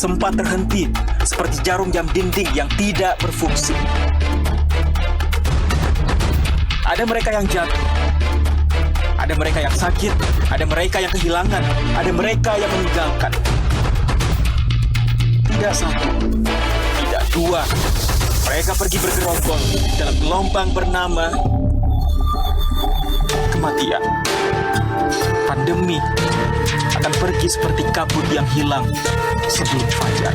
sempat terhenti seperti jarum jam dinding yang tidak berfungsi. Ada mereka yang jatuh, ada mereka yang sakit, ada mereka yang kehilangan, ada mereka yang meninggalkan. Tidak satu, tidak dua, mereka pergi bergerombol dalam gelombang bernama kematian. Pandemi akan pergi seperti kabut yang hilang sebelum fajar.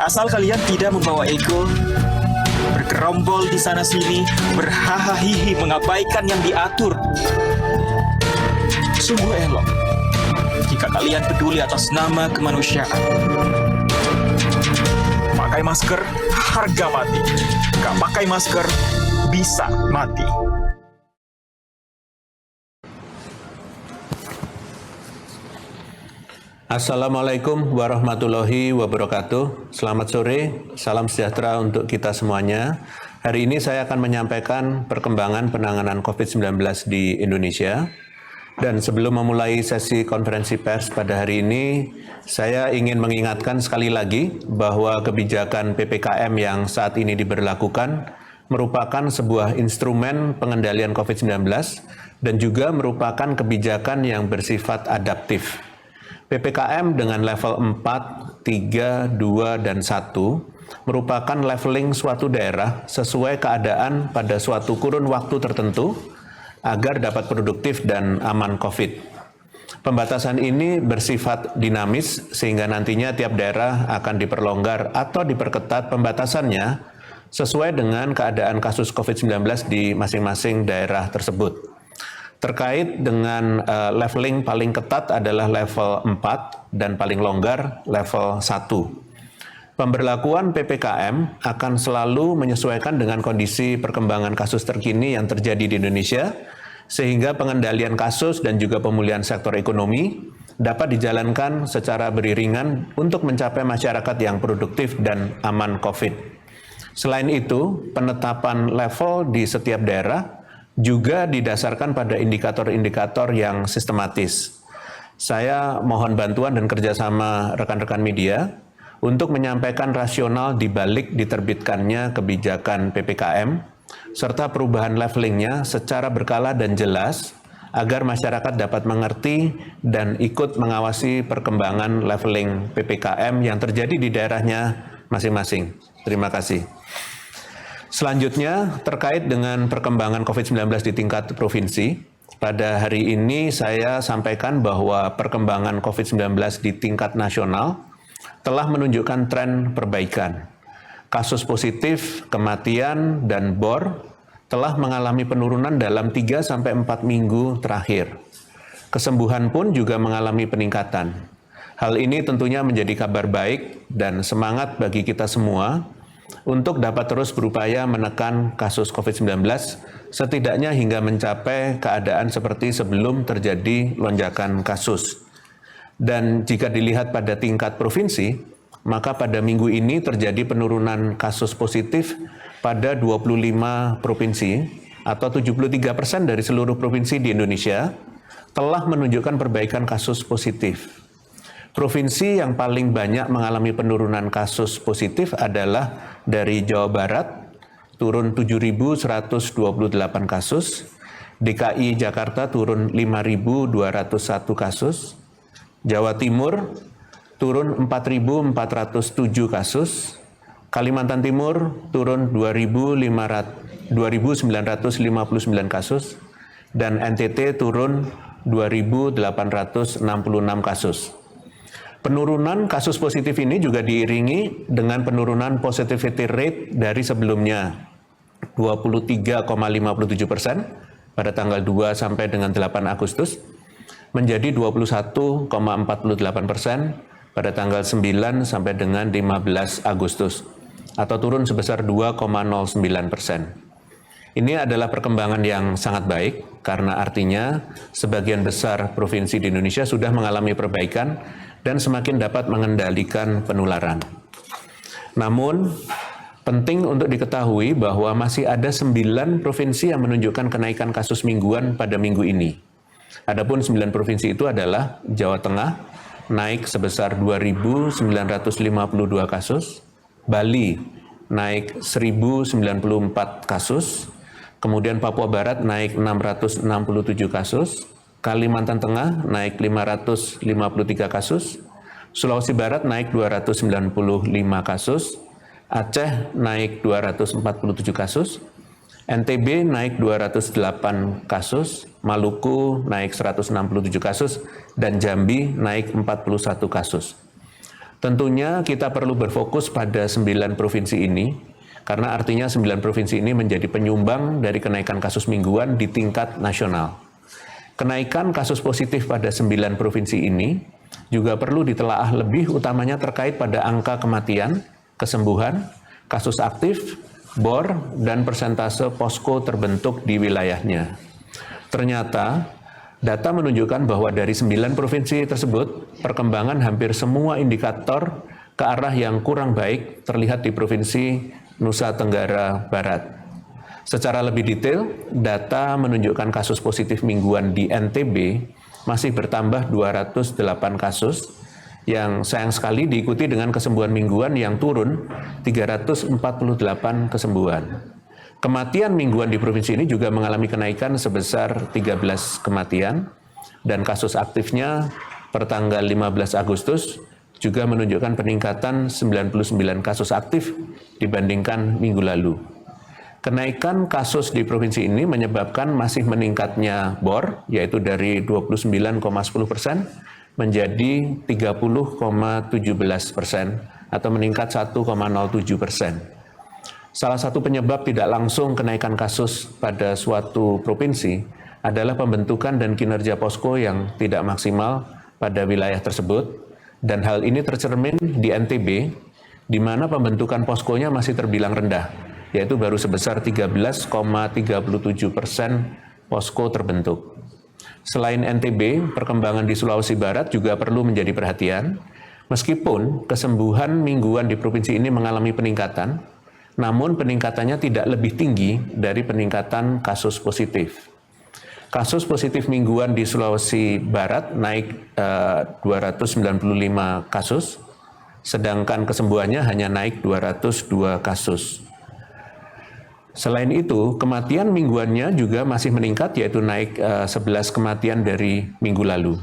Asal kalian tidak membawa ego, bergerombol di sana-sini, berhahaha mengabaikan yang diatur. Sungguh elok jika kalian peduli atas nama kemanusiaan. Pakai masker, harga mati. Gak pakai masker, bisa mati. Assalamualaikum warahmatullahi wabarakatuh. Selamat sore, salam sejahtera untuk kita semuanya. Hari ini saya akan menyampaikan perkembangan penanganan COVID-19 di Indonesia. Dan sebelum memulai sesi konferensi pers pada hari ini, saya ingin mengingatkan sekali lagi bahwa kebijakan PPKM yang saat ini diberlakukan merupakan sebuah instrumen pengendalian COVID-19 dan juga merupakan kebijakan yang bersifat adaptif. PPKM dengan level 4, 3, 2, dan 1 merupakan leveling suatu daerah sesuai keadaan pada suatu kurun waktu tertentu agar dapat produktif dan aman COVID. Pembatasan ini bersifat dinamis sehingga nantinya tiap daerah akan diperlonggar atau diperketat pembatasannya sesuai dengan keadaan kasus COVID-19 di masing-masing daerah tersebut. Terkait dengan leveling paling ketat adalah level 4 dan paling longgar level 1. Pemberlakuan PPKM akan selalu menyesuaikan dengan kondisi perkembangan kasus terkini yang terjadi di Indonesia, sehingga pengendalian kasus dan juga pemulihan sektor ekonomi dapat dijalankan secara beriringan untuk mencapai masyarakat yang produktif dan aman COVID. Selain itu, penetapan level di setiap daerah juga didasarkan pada indikator-indikator yang sistematis. Saya mohon bantuan dan kerjasama rekan-rekan media untuk menyampaikan rasional di balik diterbitkannya kebijakan PPKM, serta perubahan levelingnya secara berkala dan jelas, agar masyarakat dapat mengerti dan ikut mengawasi perkembangan leveling PPKM yang terjadi di daerahnya masing-masing. Terima kasih. Selanjutnya, terkait dengan perkembangan COVID-19 di tingkat provinsi, pada hari ini saya sampaikan bahwa perkembangan COVID-19 di tingkat nasional telah menunjukkan tren perbaikan. Kasus positif, kematian, dan BOR telah mengalami penurunan dalam 3-4 minggu terakhir. Kesembuhan pun juga mengalami peningkatan. Hal ini tentunya menjadi kabar baik dan semangat bagi kita semua untuk dapat terus berupaya menekan kasus COVID-19 setidaknya hingga mencapai keadaan seperti sebelum terjadi lonjakan kasus. Dan jika dilihat pada tingkat provinsi, maka pada minggu ini terjadi penurunan kasus positif pada 25 provinsi atau 73% dari seluruh provinsi di Indonesia telah menunjukkan perbaikan kasus positif. Provinsi yang paling banyak mengalami penurunan kasus positif adalah dari Jawa Barat, turun 7.128 kasus, DKI Jakarta turun 5.201 kasus, Jawa Timur turun 4.407 kasus, Kalimantan Timur turun 2.959 kasus, dan NTT turun 2.866 kasus. Penurunan kasus positif ini juga diiringi dengan penurunan positivity rate dari sebelumnya 23,57% pada tanggal 2 sampai dengan 8 Agustus menjadi 21,48% pada tanggal 9 sampai dengan 15 Agustus atau turun sebesar 2,09%. Ini adalah perkembangan yang sangat baik karena artinya sebagian besar provinsi di Indonesia sudah mengalami perbaikan dan semakin dapat mengendalikan penularan. Namun, penting untuk diketahui bahwa masih ada 9 provinsi yang menunjukkan kenaikan kasus mingguan pada minggu ini. Adapun 9 provinsi itu adalah Jawa Tengah, naik sebesar 2.952 kasus, Bali naik 1.094 kasus, kemudian Papua Barat naik 667 kasus, Kalimantan Tengah naik 553 kasus, Sulawesi Barat naik 295 kasus, Aceh naik 247 kasus, NTB naik 208 kasus, Maluku naik 167 kasus, dan Jambi naik 41 kasus. Tentunya kita perlu berfokus pada 9 provinsi ini, karena artinya 9 provinsi ini menjadi penyumbang dari kenaikan kasus mingguan di tingkat nasional. Kenaikan kasus positif pada 9 provinsi ini juga perlu ditelaah lebih utamanya terkait pada angka kematian, kesembuhan, kasus aktif, BOR, dan persentase posko terbentuk di wilayahnya. Ternyata, data menunjukkan bahwa dari 9 provinsi tersebut, perkembangan hampir semua indikator ke arah yang kurang baik terlihat di Provinsi Nusa Tenggara Barat. Secara lebih detail, data menunjukkan kasus positif mingguan di NTB masih bertambah 208 kasus, yang sayang sekali diikuti dengan kesembuhan mingguan yang turun 348 kesembuhan. Kematian mingguan di provinsi ini juga mengalami kenaikan sebesar 13 kematian, dan kasus aktifnya per tanggal 15 Agustus juga menunjukkan peningkatan 99 kasus aktif dibandingkan minggu lalu. Kenaikan kasus di provinsi ini menyebabkan masih meningkatnya BOR, yaitu dari 29,10% menjadi 30,17% atau meningkat 1,07%. Salah satu penyebab tidak langsung kenaikan kasus pada suatu provinsi adalah pembentukan dan kinerja posko yang tidak maksimal pada wilayah tersebut, dan hal ini tercermin di NTB, di mana pembentukan poskonya masih terbilang rendah, yaitu baru sebesar 13,37% posko terbentuk. Selain NTB, perkembangan di Sulawesi Barat juga perlu menjadi perhatian. Meskipun kesembuhan mingguan di provinsi ini mengalami peningkatan, namun peningkatannya tidak lebih tinggi dari peningkatan kasus positif. Kasus positif mingguan di Sulawesi Barat naik 295 kasus, sedangkan kesembuhannya hanya naik 202 kasus. Selain itu, kematian mingguannya juga masih meningkat, yaitu naik 11 kematian dari minggu lalu.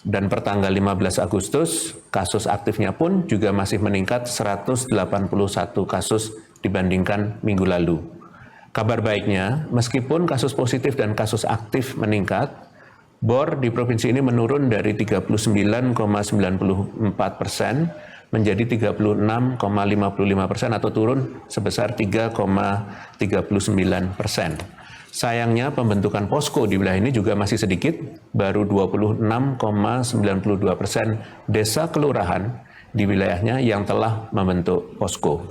Dan per tanggal 15 Agustus, kasus aktifnya pun juga masih meningkat 181 kasus dibandingkan minggu lalu. Kabar baiknya, meskipun kasus positif dan kasus aktif meningkat, BOR di provinsi ini menurun dari 39,94% menjadi 36,55% atau turun sebesar 3,39%. Sayangnya pembentukan posko di wilayah ini juga masih sedikit, baru 26,92% desa kelurahan di wilayahnya yang telah membentuk posko.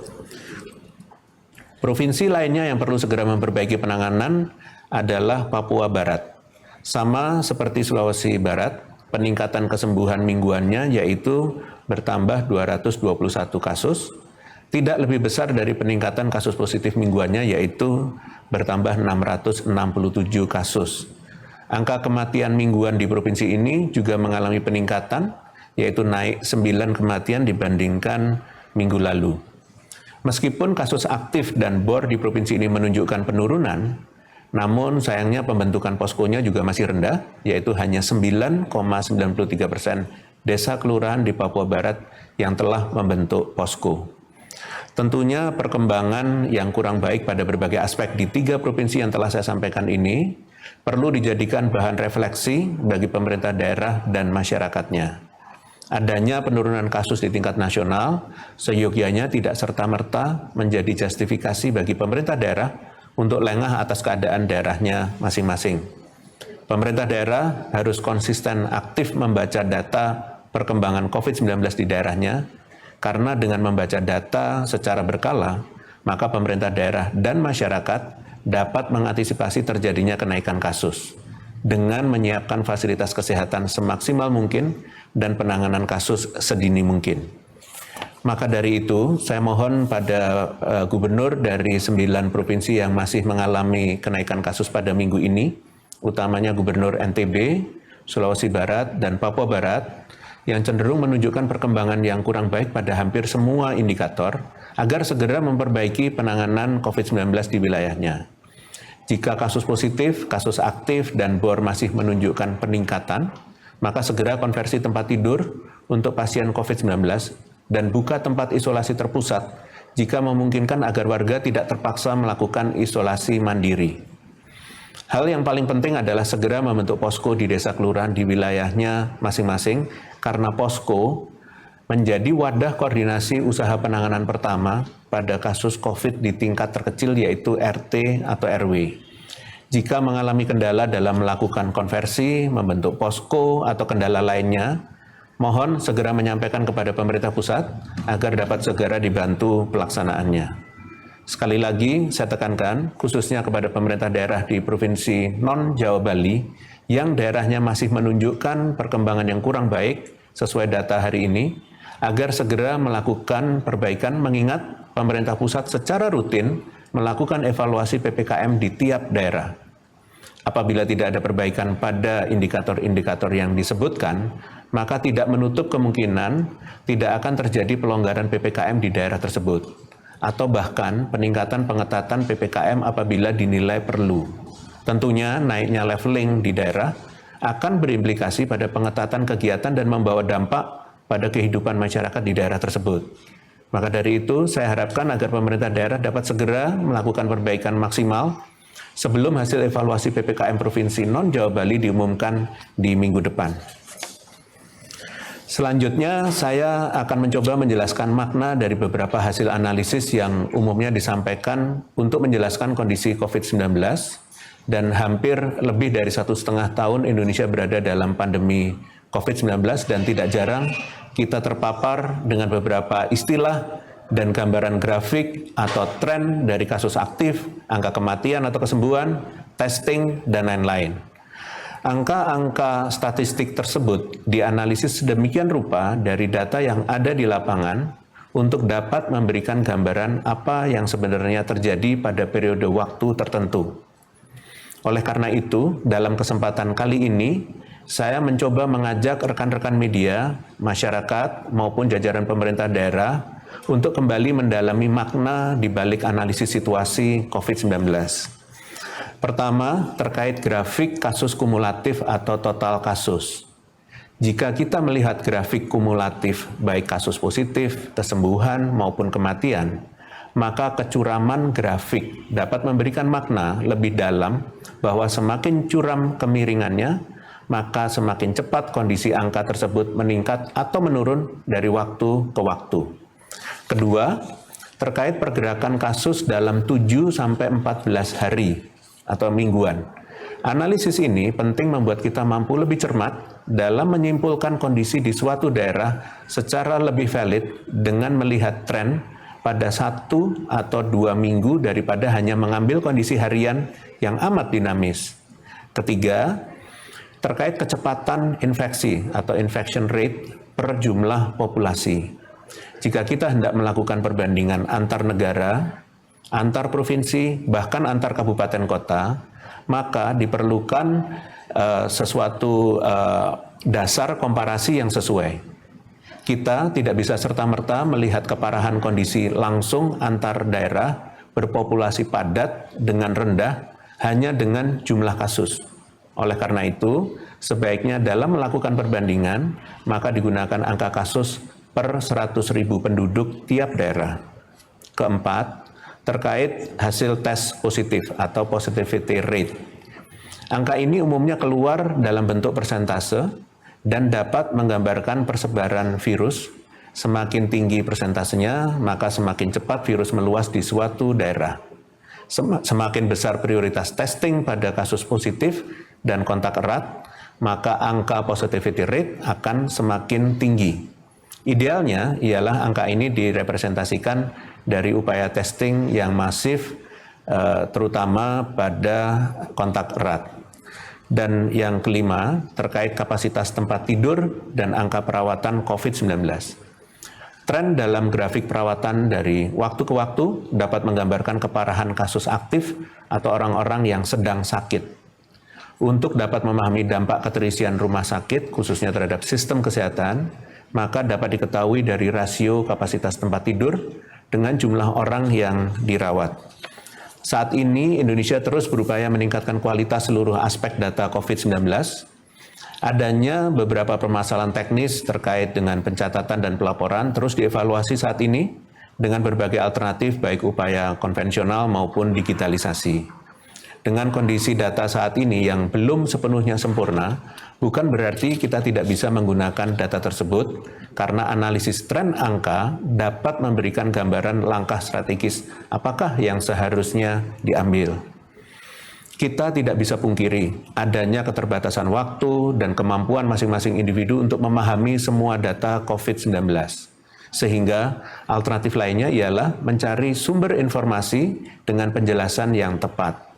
Provinsi lainnya yang perlu segera memperbaiki penanganan adalah Papua Barat. Sama seperti Sulawesi Barat, peningkatan kesembuhan mingguannya yaitu bertambah 221 kasus, tidak lebih besar dari peningkatan kasus positif mingguannya yaitu bertambah 667 kasus. Angka kematian mingguan di provinsi ini juga mengalami peningkatan, yaitu naik 9 kematian dibandingkan minggu lalu. Meskipun kasus aktif dan BOR di provinsi ini menunjukkan penurunan, namun sayangnya pembentukan poskonya juga masih rendah, yaitu hanya 9,93% desa kelurahan di Papua Barat yang telah membentuk posko. Tentunya perkembangan yang kurang baik pada berbagai aspek di 3 provinsi yang telah saya sampaikan ini perlu dijadikan bahan refleksi bagi pemerintah daerah dan masyarakatnya. Adanya penurunan kasus di tingkat nasional seyogyanya tidak serta-merta menjadi justifikasi bagi pemerintah daerah untuk lengah atas keadaan daerahnya masing-masing. Pemerintah daerah harus konsisten aktif membaca data perkembangan COVID-19 di daerahnya, karena dengan membaca data secara berkala, maka pemerintah daerah dan masyarakat dapat mengantisipasi terjadinya kenaikan kasus dengan menyiapkan fasilitas kesehatan semaksimal mungkin dan penanganan kasus sedini mungkin. Maka dari itu, saya mohon pada gubernur dari 9 provinsi yang masih mengalami kenaikan kasus pada minggu ini, utamanya Gubernur NTB, Sulawesi Barat, dan Papua Barat, yang cenderung menunjukkan perkembangan yang kurang baik pada hampir semua indikator agar segera memperbaiki penanganan COVID-19 di wilayahnya. Jika kasus positif, kasus aktif, dan BOR masih menunjukkan peningkatan, maka segera konversi tempat tidur untuk pasien COVID-19 dan buka tempat isolasi terpusat jika memungkinkan agar warga tidak terpaksa melakukan isolasi mandiri. Hal yang paling penting adalah segera membentuk posko di desa kelurahan di wilayahnya masing-masing karena posko menjadi wadah koordinasi usaha penanganan pertama pada kasus COVID di tingkat terkecil yaitu RT atau RW. Jika mengalami kendala dalam melakukan konversi, membentuk posko atau kendala lainnya, mohon segera menyampaikan kepada pemerintah pusat agar dapat segera dibantu pelaksanaannya. Sekali lagi, saya tekankan khususnya kepada pemerintah daerah di Provinsi non-Jawa Bali yang daerahnya masih menunjukkan perkembangan yang kurang baik sesuai data hari ini, agar segera melakukan perbaikan mengingat pemerintah pusat secara rutin melakukan evaluasi PPKM di tiap daerah. Apabila tidak ada perbaikan pada indikator-indikator yang disebutkan, maka tidak menutup kemungkinan tidak akan terjadi pelonggaran PPKM di daerah tersebut, atau bahkan peningkatan pengetatan PPKM apabila dinilai perlu. Tentunya naiknya leveling di daerah akan berimplikasi pada pengetatan kegiatan dan membawa dampak pada kehidupan masyarakat di daerah tersebut. Maka dari itu, saya harapkan agar pemerintah daerah dapat segera melakukan perbaikan maksimal sebelum hasil evaluasi PPKM Provinsi non-Jawa Bali diumumkan di minggu depan. Selanjutnya, saya akan mencoba menjelaskan makna dari beberapa hasil analisis yang umumnya disampaikan untuk menjelaskan kondisi COVID-19 dan hampir lebih dari 1,5 tahun Indonesia berada dalam pandemi COVID-19 dan tidak jarang kita terpapar dengan beberapa istilah dan gambaran grafik atau tren dari kasus aktif, angka kematian atau kesembuhan, testing, dan lain-lain. Angka-angka statistik tersebut dianalisis sedemikian rupa dari data yang ada di lapangan untuk dapat memberikan gambaran apa yang sebenarnya terjadi pada periode waktu tertentu. Oleh karena itu, dalam kesempatan kali ini, saya mencoba mengajak rekan-rekan media, masyarakat, maupun jajaran pemerintah daerah untuk kembali mendalami makna di balik analisis situasi COVID-19. Pertama, terkait grafik kasus kumulatif atau total kasus. Jika kita melihat grafik kumulatif, baik kasus positif, kesembuhan, maupun kematian, maka kecuraman grafik dapat memberikan makna lebih dalam bahwa semakin curam kemiringannya, maka semakin cepat kondisi angka tersebut meningkat atau menurun dari waktu ke waktu. Kedua, terkait pergerakan kasus dalam 7-14 hari atau mingguan. Analisis ini penting membuat kita mampu lebih cermat dalam menyimpulkan kondisi di suatu daerah secara lebih valid dengan melihat tren pada 1 atau 2 minggu daripada hanya mengambil kondisi harian yang amat dinamis. Ketiga, terkait kecepatan infeksi atau infection rate per jumlah populasi. Jika kita hendak melakukan perbandingan antar negara, antar provinsi, bahkan antar kabupaten kota, maka diperlukan sesuatu dasar komparasi yang sesuai. Kita tidak bisa serta-merta melihat keparahan kondisi langsung antar daerah berpopulasi padat dengan rendah hanya dengan jumlah kasus. Oleh karena itu, sebaiknya dalam melakukan perbandingan, maka digunakan angka kasus per 100.000 penduduk tiap daerah. Keempat, terkait hasil tes positif atau positivity rate. Angka ini umumnya keluar dalam bentuk persentase dan dapat menggambarkan persebaran virus. Semakin tinggi persentasenya, maka semakin cepat virus meluas di suatu daerah. Semakin besar prioritas testing pada kasus positif dan kontak erat, maka angka positivity rate akan semakin tinggi. Idealnya ialah angka ini direpresentasikan dari upaya testing yang masif, terutama pada kontak erat. Dan yang kelima, terkait kapasitas tempat tidur dan angka perawatan COVID-19. Tren dalam grafik perawatan dari waktu ke waktu dapat menggambarkan keparahan kasus aktif atau orang-orang yang sedang sakit. Untuk dapat memahami dampak keterisian rumah sakit, khususnya terhadap sistem kesehatan, maka dapat diketahui dari rasio kapasitas tempat tidur dengan jumlah orang yang dirawat. Saat ini, Indonesia terus berupaya meningkatkan kualitas seluruh aspek data COVID-19. Adanya beberapa permasalahan teknis terkait dengan pencatatan dan pelaporan terus dievaluasi saat ini dengan berbagai alternatif baik upaya konvensional maupun digitalisasi. Dengan kondisi data saat ini yang belum sepenuhnya sempurna, bukan berarti kita tidak bisa menggunakan data tersebut, karena analisis tren angka dapat memberikan gambaran langkah strategis apakah yang seharusnya diambil. Kita tidak bisa pungkiri adanya keterbatasan waktu dan kemampuan masing-masing individu untuk memahami semua data COVID-19. Sehingga alternatif lainnya ialah mencari sumber informasi dengan penjelasan yang tepat.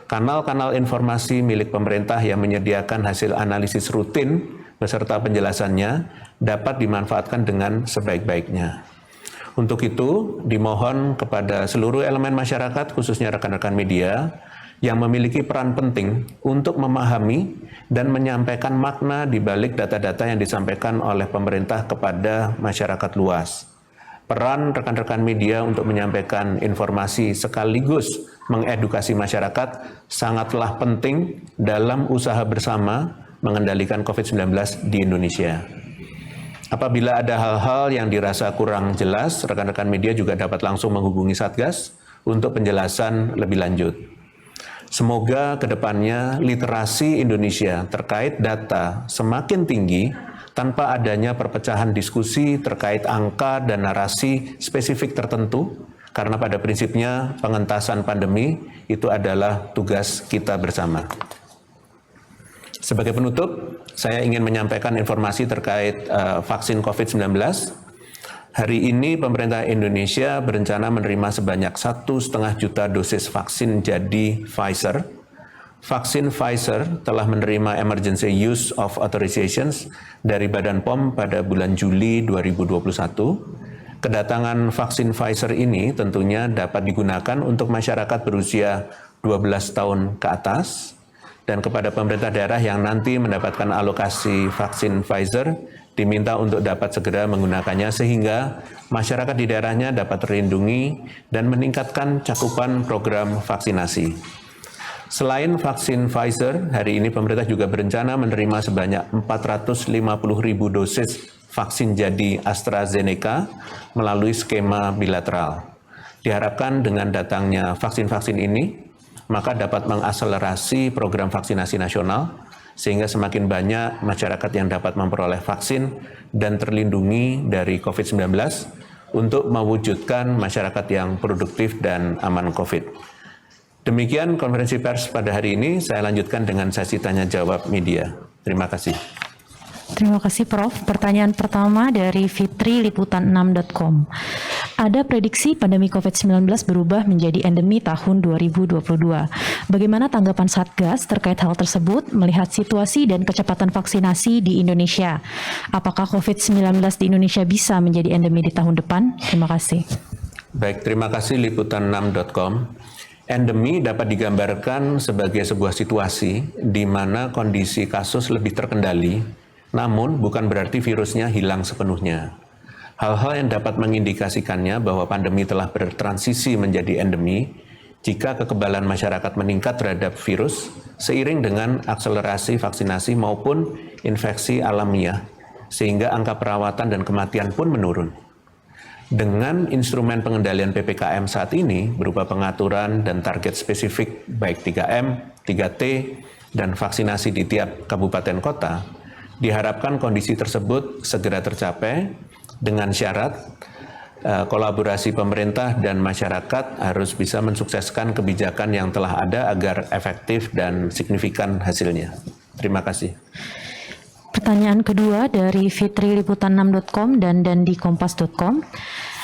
Kanal-kanal informasi milik pemerintah yang menyediakan hasil analisis rutin beserta penjelasannya dapat dimanfaatkan dengan sebaik-baiknya. Untuk itu, dimohon kepada seluruh elemen masyarakat, khususnya rekan-rekan media, yang memiliki peran penting untuk memahami dan menyampaikan makna di balik data-data yang disampaikan oleh pemerintah kepada masyarakat luas. Peran rekan-rekan media untuk menyampaikan informasi sekaligus mengedukasi masyarakat sangatlah penting dalam usaha bersama mengendalikan COVID-19 di Indonesia. Apabila ada hal-hal yang dirasa kurang jelas, rekan-rekan media juga dapat langsung menghubungi Satgas untuk penjelasan lebih lanjut. Semoga kedepannya literasi Indonesia terkait data semakin tinggi tanpa adanya perpecahan diskusi terkait angka dan narasi spesifik tertentu, karena pada prinsipnya pengentasan pandemi itu adalah tugas kita bersama. Sebagai penutup, saya ingin menyampaikan informasi terkait vaksin COVID-19. Hari ini pemerintah Indonesia berencana menerima sebanyak 1,5 juta dosis vaksin jadi Pfizer. Vaksin Pfizer telah menerima Emergency Use of Authorizations dari Badan POM pada bulan Juli 2021. Kedatangan vaksin Pfizer ini tentunya dapat digunakan untuk masyarakat berusia 12 tahun ke atas, dan kepada pemerintah daerah yang nanti mendapatkan alokasi vaksin Pfizer diminta untuk dapat segera menggunakannya sehingga masyarakat di daerahnya dapat terlindungi dan meningkatkan cakupan program vaksinasi. Selain vaksin Pfizer, hari ini pemerintah juga berencana menerima sebanyak 450.000 dosis vaksin jadi AstraZeneca melalui skema bilateral. Diharapkan dengan datangnya vaksin-vaksin ini, maka dapat mengakselerasi program vaksinasi nasional, sehingga semakin banyak masyarakat yang dapat memperoleh vaksin dan terlindungi dari COVID-19 untuk mewujudkan masyarakat yang produktif dan aman COVID. Demikian konferensi pers pada hari ini, saya lanjutkan dengan sesi tanya-jawab media. Terima kasih. Terima kasih Prof. Pertanyaan pertama dari Fitri Liputan6.com. Ada prediksi pandemi COVID-19 berubah menjadi endemi tahun 2022. Bagaimana tanggapan Satgas terkait hal tersebut melihat situasi dan kecepatan vaksinasi di Indonesia? Apakah COVID-19 di Indonesia bisa menjadi endemi di tahun depan? Terima kasih. Baik, terima kasih Liputan6.com. Endemi dapat digambarkan sebagai sebuah situasi di mana kondisi kasus lebih terkendali, namun bukan berarti virusnya hilang sepenuhnya. Hal-hal yang dapat mengindikasikannya bahwa pandemi telah bertransisi menjadi endemi jika kekebalan masyarakat meningkat terhadap virus seiring dengan akselerasi vaksinasi maupun infeksi alamiah, sehingga angka perawatan dan kematian pun menurun. Dengan instrumen pengendalian PPKM saat ini berupa pengaturan dan target spesifik baik 3M, 3T, dan vaksinasi di tiap kabupaten kota, diharapkan kondisi tersebut segera tercapai dengan syarat kolaborasi pemerintah dan masyarakat harus bisa mensukseskan kebijakan yang telah ada agar efektif dan signifikan hasilnya. Terima kasih. Pertanyaan kedua dari Fitri Liputan6.com dan di Kompas.com.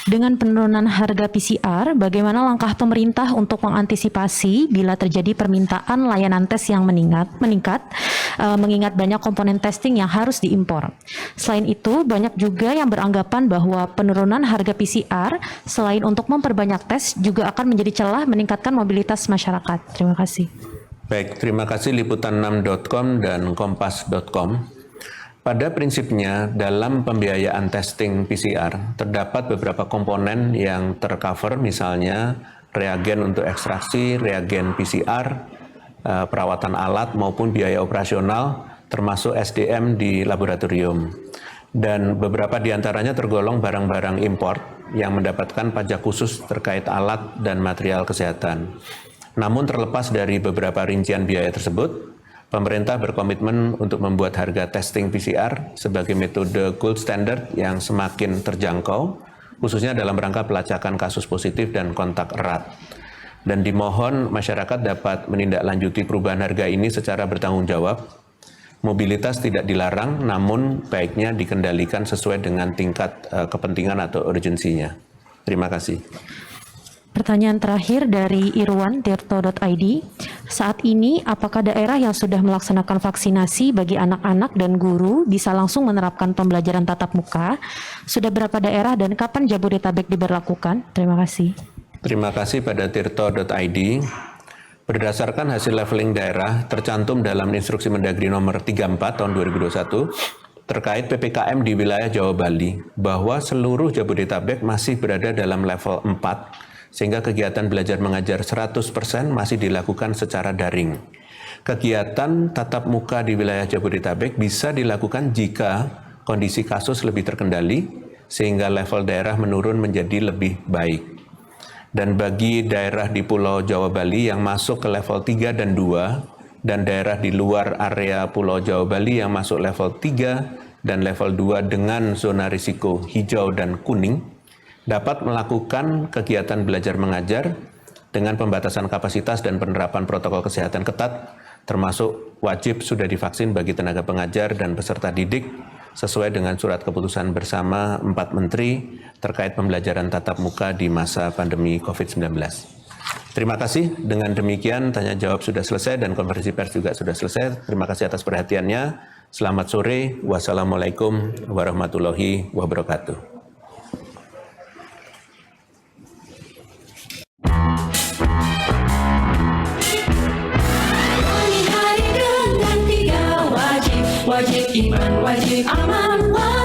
Dengan penurunan harga PCR, bagaimana langkah pemerintah untuk mengantisipasi bila terjadi permintaan layanan tes yang meningkat, mengingat banyak komponen testing yang harus diimpor. Selain itu, banyak juga yang beranggapan bahwa penurunan harga PCR selain untuk memperbanyak tes juga akan menjadi celah meningkatkan mobilitas masyarakat. Terima kasih. Baik, terima kasih liputan6.com dan kompas.com. Pada prinsipnya, dalam pembiayaan testing PCR, terdapat beberapa komponen yang tercover, misalnya reagen untuk ekstraksi, reagen PCR, perawatan alat maupun biaya operasional, termasuk SDM di laboratorium. Dan beberapa diantaranya tergolong barang-barang import yang mendapatkan pajak khusus terkait alat dan material kesehatan. Namun terlepas dari beberapa rincian biaya tersebut, pemerintah berkomitmen untuk membuat harga testing PCR sebagai metode gold standard yang semakin terjangkau, khususnya dalam rangka pelacakan kasus positif dan kontak erat. Dan dimohon masyarakat dapat menindaklanjuti perubahan harga ini secara bertanggung jawab. Mobilitas tidak dilarang, namun baiknya dikendalikan sesuai dengan tingkat kepentingan atau urgensinya. Terima kasih. Pertanyaan terakhir dari irwan.tirto.id. Saat ini, apakah daerah yang sudah melaksanakan vaksinasi bagi anak-anak dan guru bisa langsung menerapkan pembelajaran tatap muka? Sudah berapa daerah dan kapan Jabodetabek diberlakukan? Terima kasih. Terima kasih pada tirto.id. Berdasarkan hasil leveling daerah tercantum dalam Instruksi Mendagri nomor 34 tahun 2021 terkait PPKM di wilayah Jawa Bali, bahwa seluruh Jabodetabek masih berada dalam level 4, sehingga kegiatan belajar mengajar 100% masih dilakukan secara daring. Kegiatan tatap muka di wilayah Jabodetabek bisa dilakukan jika kondisi kasus lebih terkendali, sehingga level daerah menurun menjadi lebih baik. Dan bagi daerah di Pulau Jawa Bali yang masuk ke level 3 dan 2, dan daerah di luar area Pulau Jawa Bali yang masuk level 3 dan level 2 dengan zona risiko hijau dan kuning, dapat melakukan kegiatan belajar mengajar dengan pembatasan kapasitas dan penerapan protokol kesehatan ketat, termasuk wajib sudah divaksin bagi tenaga pengajar dan peserta didik, sesuai dengan surat keputusan bersama 4 Menteri terkait pembelajaran tatap muka di masa pandemi COVID-19. Terima kasih. Dengan demikian, tanya jawab sudah selesai dan konferensi pers juga sudah selesai. Terima kasih atas perhatiannya. Selamat sore. Wassalamualaikum warahmatullahi wabarakatuh. Wajib iman, wajib aman, wajib